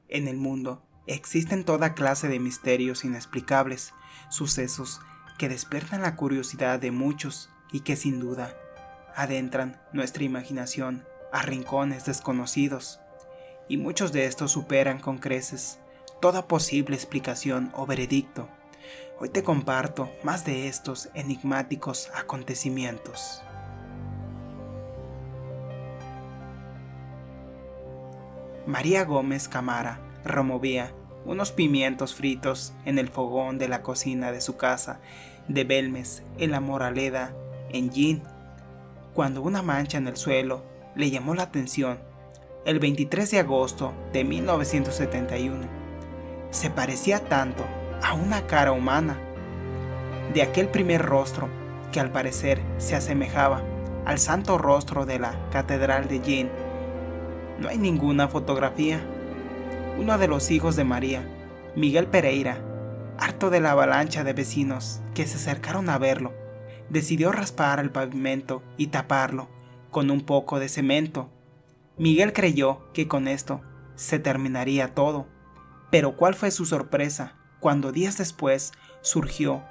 En el mundo existen toda clase de misterios inexplicables, sucesos que despiertan la curiosidad de muchos y que sin duda adentran nuestra imaginación a rincones desconocidos. Y muchos de estos superan con creces toda posible explicación o veredicto. Hoy te comparto más de estos enigmáticos acontecimientos. María Gómez Camara removía unos pimientos fritos en el fogón de la cocina de su casa de Belmes, en la Moraleda, en Jean, cuando una mancha en el suelo le llamó la atención. El 23 de agosto de 1971 se parecía tanto a una cara humana, de aquel primer rostro que al parecer se asemejaba al santo rostro de la Catedral de Jean. No hay ninguna fotografía. Uno de los hijos de María, Miguel Pereira, harto de la avalancha de vecinos que se acercaron a verlo, decidió raspar el pavimento y taparlo con un poco de cemento. Miguel creyó que con esto se terminaría todo, pero ¿cuál fue su sorpresa cuando días después surgió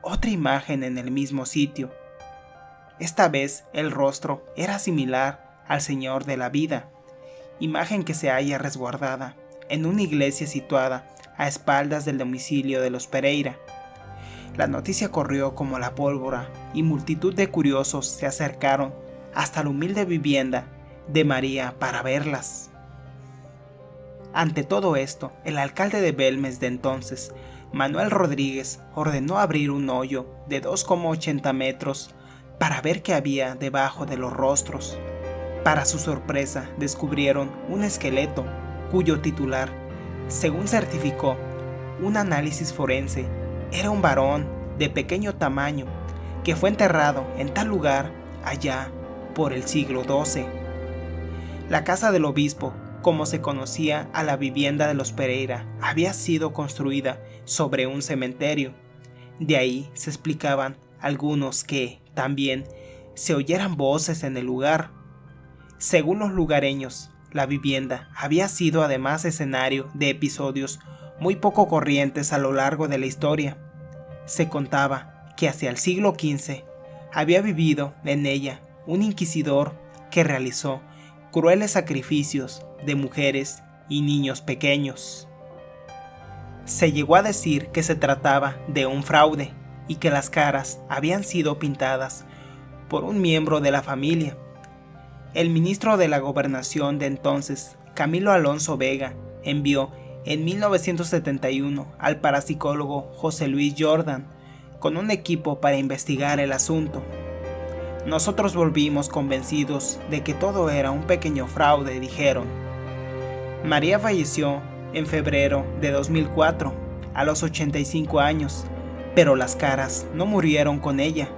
otra imagen en el mismo sitio? Esta vez el rostro era similar al Señor de la Vida, imagen que se halla resguardada en una iglesia situada a espaldas del domicilio de los Pereira. La noticia corrió como la pólvora y multitud de curiosos se acercaron hasta la humilde vivienda de María para verlas. Ante todo esto, el alcalde de Belmes de entonces, Manuel Rodríguez, ordenó abrir un hoyo de 2,80 metros para ver qué había debajo de los rostros. Para su sorpresa, descubrieron un esqueleto cuyo titular, según certificó un análisis forense, era un varón de pequeño tamaño que fue enterrado en tal lugar allá por el siglo XII. La casa del obispo, como se conocía a la vivienda de los Pereira, había sido construida sobre un cementerio. De ahí se explicaban algunos que, también, se oyeran voces en el lugar. Según los lugareños, la vivienda había sido además escenario de episodios muy poco corrientes a lo largo de la historia. Se contaba que hacia el siglo XV había vivido en ella un inquisidor que realizó crueles sacrificios de mujeres y niños pequeños. Se llegó a decir que se trataba de un fraude y que las caras habían sido pintadas por un miembro de la familia. El ministro de la Gobernación de entonces, Camilo Alonso Vega, envió en 1971 al parapsicólogo José Luis Jordan con un equipo para investigar el asunto. Nosotros volvimos convencidos de que todo era un pequeño fraude, dijeron. María falleció en febrero de 2004, a los 85 años, pero las caras no murieron con ella.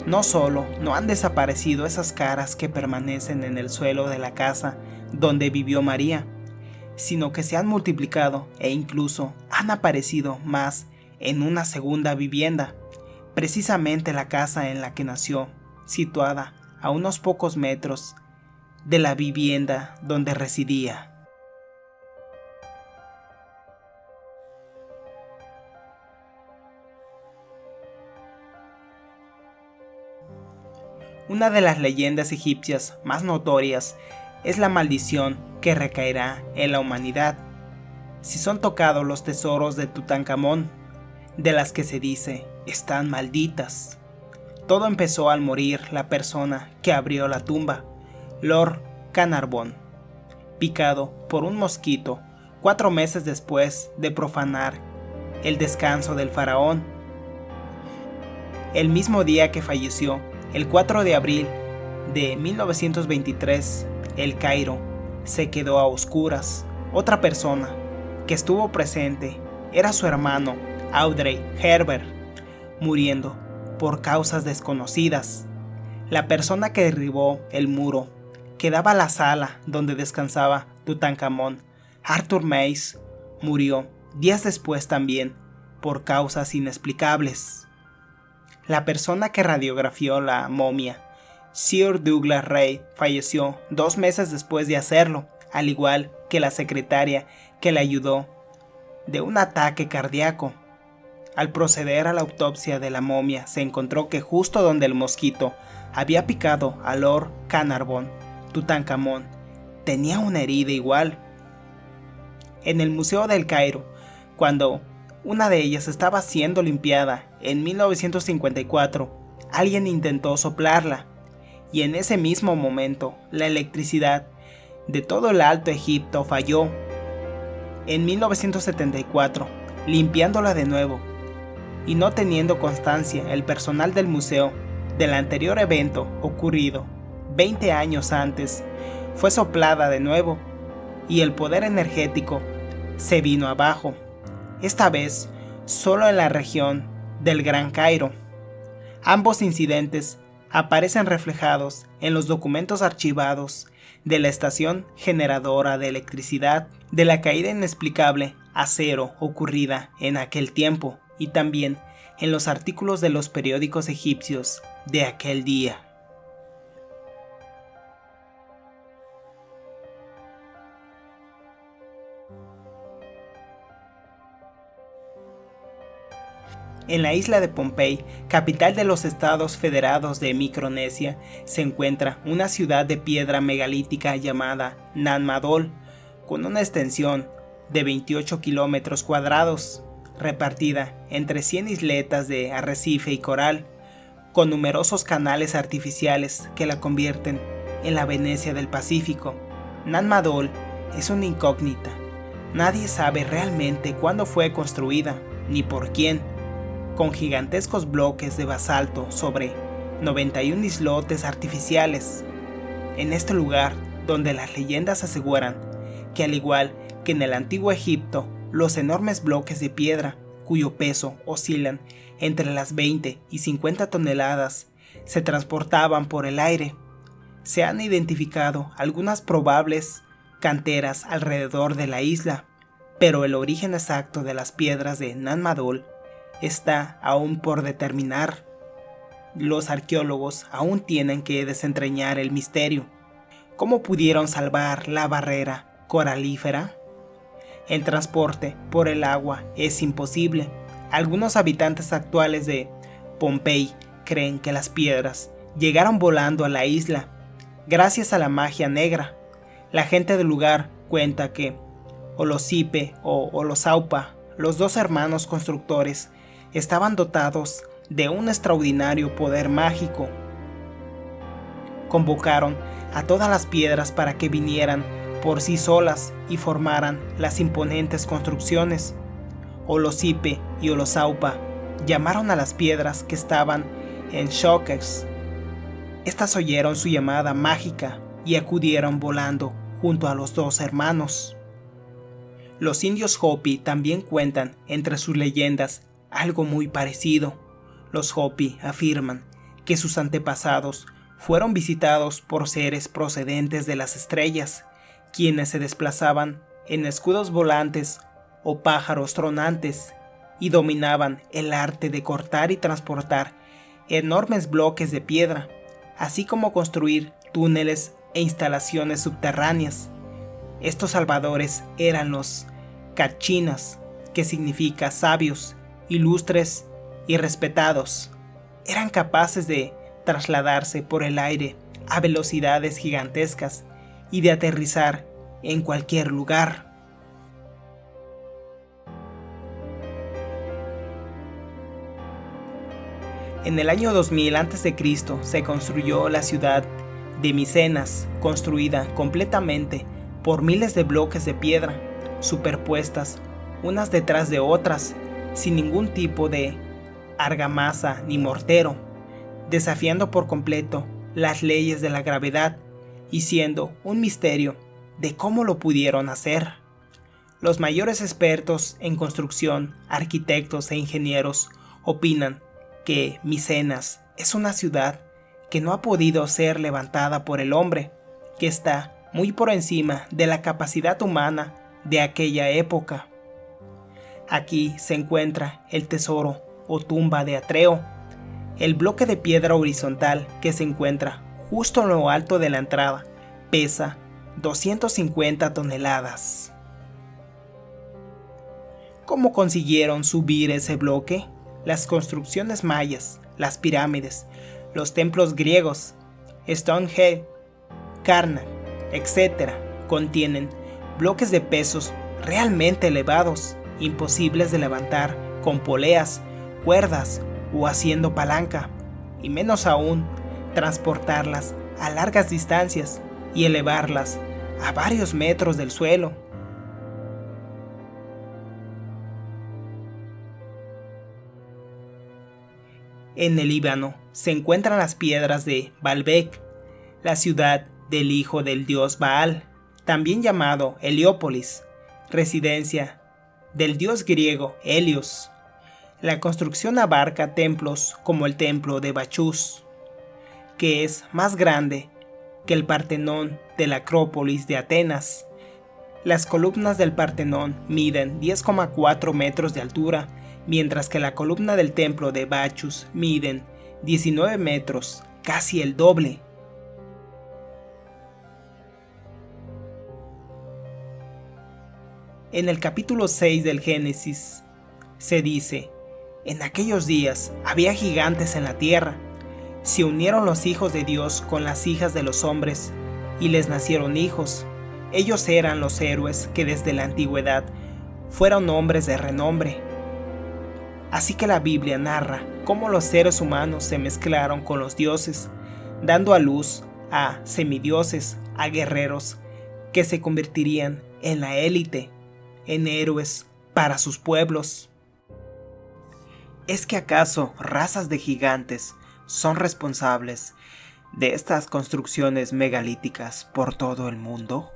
No solo no han desaparecido esas caras que permanecen en el suelo de la casa donde vivió María, sino que se han multiplicado e incluso han aparecido más en una segunda vivienda, precisamente la casa en la que nació, situada a unos pocos metros de la vivienda donde residía. Una de las leyendas egipcias más notorias es la maldición que recaerá en la humanidad si son tocados los tesoros de Tutankamón, de las que se dice están malditas. Todo empezó al morir la persona que abrió la tumba, Lord Carnarvon, picado por un mosquito 4 meses después de profanar el descanso del faraón. El mismo día que falleció, el 4 de abril de 1923, el Cairo se quedó a oscuras. Otra persona que estuvo presente era su hermano Audrey Herbert, muriendo por causas desconocidas. La persona que derribó el muro que daba a la sala donde descansaba Tutankamón, Arthur Mace, murió días después también por causas inexplicables. La persona que radiografió la momia, Sir Douglas Reid, falleció 2 meses después de hacerlo, al igual que la secretaria que le ayudó, de un ataque cardíaco. Al proceder a la autopsia de la momia, se encontró que justo donde el mosquito había picado a Lord Carnarvon, Tutankamón tenía una herida igual. En el Museo del Cairo, cuando una de ellas estaba siendo limpiada en 1954, alguien intentó soplarla, y en ese mismo momento la electricidad de todo el Alto Egipto falló. En 1974, limpiándola de nuevo, y no teniendo constancia el personal del museo del anterior evento ocurrido 20 años antes, fue soplada de nuevo y el poder energético se vino abajo, esta vez solo en la región del Gran Cairo. Ambos incidentes aparecen reflejados en los documentos archivados de la estación generadora de electricidad de la caída inexplicable a cero ocurrida en aquel tiempo, y también en los artículos de los periódicos egipcios de aquel día. En la isla de Pohnpei, capital de los Estados Federados de Micronesia, se encuentra una ciudad de piedra megalítica llamada Nan Madol, con una extensión de 28 kilómetros cuadrados, repartida entre 100 isletas de arrecife y coral, con numerosos canales artificiales que la convierten en la Venecia del Pacífico. Nan Madol es una incógnita. Nadie sabe realmente cuándo fue construida, ni por quién, con gigantescos bloques de basalto sobre 91 islotes artificiales. En este lugar, donde las leyendas aseguran que al igual que en el antiguo Egipto, los enormes bloques de piedra, cuyo peso oscilan entre las 20 y 50 toneladas, se transportaban por el aire. Se han identificado algunas probables canteras alrededor de la isla, pero el origen exacto de las piedras de Nan Madol está aún por determinar. Los arqueólogos aún tienen que desentrañar el misterio. ¿Cómo pudieron salvar la barrera coralífera? El transporte por el agua es imposible. Algunos habitantes actuales de Pohnpei creen que las piedras llegaron volando a la isla gracias a la magia negra. La gente del lugar cuenta que Olosipe o Olosaupa, los dos hermanos constructores, estaban dotados de un extraordinario poder mágico. Convocaron a todas las piedras para que vinieran por sí solas y formaran las imponentes construcciones. Olosipe y Olosaupa llamaron a las piedras que estaban en Shokers. Estas oyeron su llamada mágica y acudieron volando junto a los dos hermanos. Los indios Hopi también cuentan entre sus leyendas algo muy parecido. Los Hopi afirman que sus antepasados fueron visitados por seres procedentes de las estrellas, quienes se desplazaban en escudos volantes o pájaros tronantes y dominaban el arte de cortar y transportar enormes bloques de piedra, así como construir túneles e instalaciones subterráneas. Estos salvadores eran los Kachinas, que significa sabios, ilustres y respetados. Eran capaces de trasladarse por el aire a velocidades gigantescas y de aterrizar en cualquier lugar. En el año 2000 a.C. se construyó la ciudad de Micenas, construida completamente por miles de bloques de piedra, superpuestas unas detrás de otras, sin ningún tipo de argamasa ni mortero, desafiando por completo las leyes de la gravedad y siendo un misterio de cómo lo pudieron hacer. Los mayores expertos en construcción, arquitectos e ingenieros opinan que Micenas es una ciudad que no ha podido ser levantada por el hombre, que está muy por encima de la capacidad humana de aquella época. Aquí se encuentra el tesoro o tumba de Atreo, el bloque de piedra horizontal que se encuentra justo en lo alto de la entrada. Pesa 250 toneladas. ¿Cómo consiguieron subir ese bloque? Las construcciones mayas, las pirámides, los templos griegos, Stonehenge, Karnak, etc. contienen bloques de pesos realmente elevados, imposibles de levantar con poleas, cuerdas o haciendo palanca, y menos aún transportarlas a largas distancias y elevarlas a varios metros del suelo. En el Líbano se encuentran las piedras de Baalbek, la ciudad del hijo del dios Baal, también llamado Heliópolis, residencia del dios griego Helios. La construcción abarca templos como el templo de Bachús, que es más grande que el Partenón de la Acrópolis de Atenas. Las columnas del Partenón miden 10,4 metros de altura, mientras que la columna del templo de Bachús miden 19 metros, casi el doble. En el capítulo 6 del Génesis se dice: en aquellos días había gigantes en la tierra. Se unieron los hijos de Dios con las hijas de los hombres, y les nacieron hijos. Ellos eran los héroes que desde la antigüedad fueron hombres de renombre. Así que la Biblia narra cómo los seres humanos se mezclaron con los dioses, dando a luz a semidioses, a guerreros que se convertirían en la élite, en héroes para sus pueblos. ¿Es que acaso razas de gigantes son responsables de estas construcciones megalíticas por todo el mundo?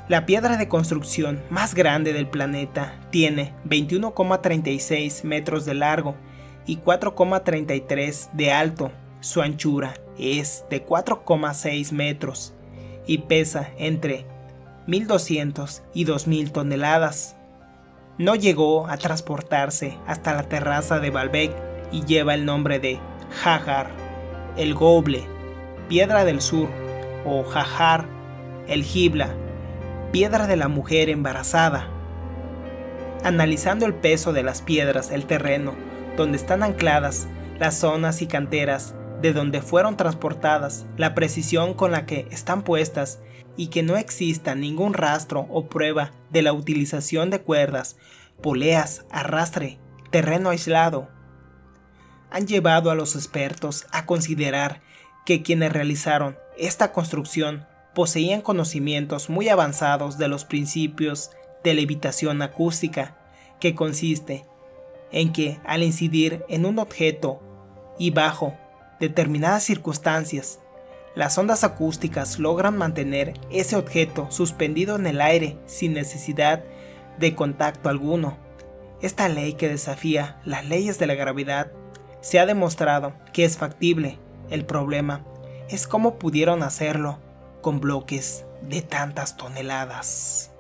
La piedra de construcción más grande del planeta tiene 21,36 metros de largo y 4,33 de alto. Su anchura es de 4,6 metros y pesa entre 1.200 y 2.000 toneladas. No llegó a transportarse hasta la terraza de Baalbek y lleva el nombre de Hajar el Goble, piedra del sur, o Hajar el Gibla, piedra de la mujer embarazada. Analizando el peso de las piedras, el terreno donde están ancladas, las zonas y canteras de donde fueron transportadas, la precisión con la que están puestas y que no exista ningún rastro o prueba de la utilización de cuerdas, poleas, arrastre, terreno aislado, han llevado a los expertos a considerar que quienes realizaron esta construcción poseían conocimientos muy avanzados de los principios de levitación acústica, que consiste en que al incidir en un objeto y bajo determinadas circunstancias, las ondas acústicas logran mantener ese objeto suspendido en el aire sin necesidad de contacto alguno. Esta ley, que desafía las leyes de la gravedad, se ha demostrado que es factible. El problema es cómo pudieron hacerlo con bloques de tantas toneladas.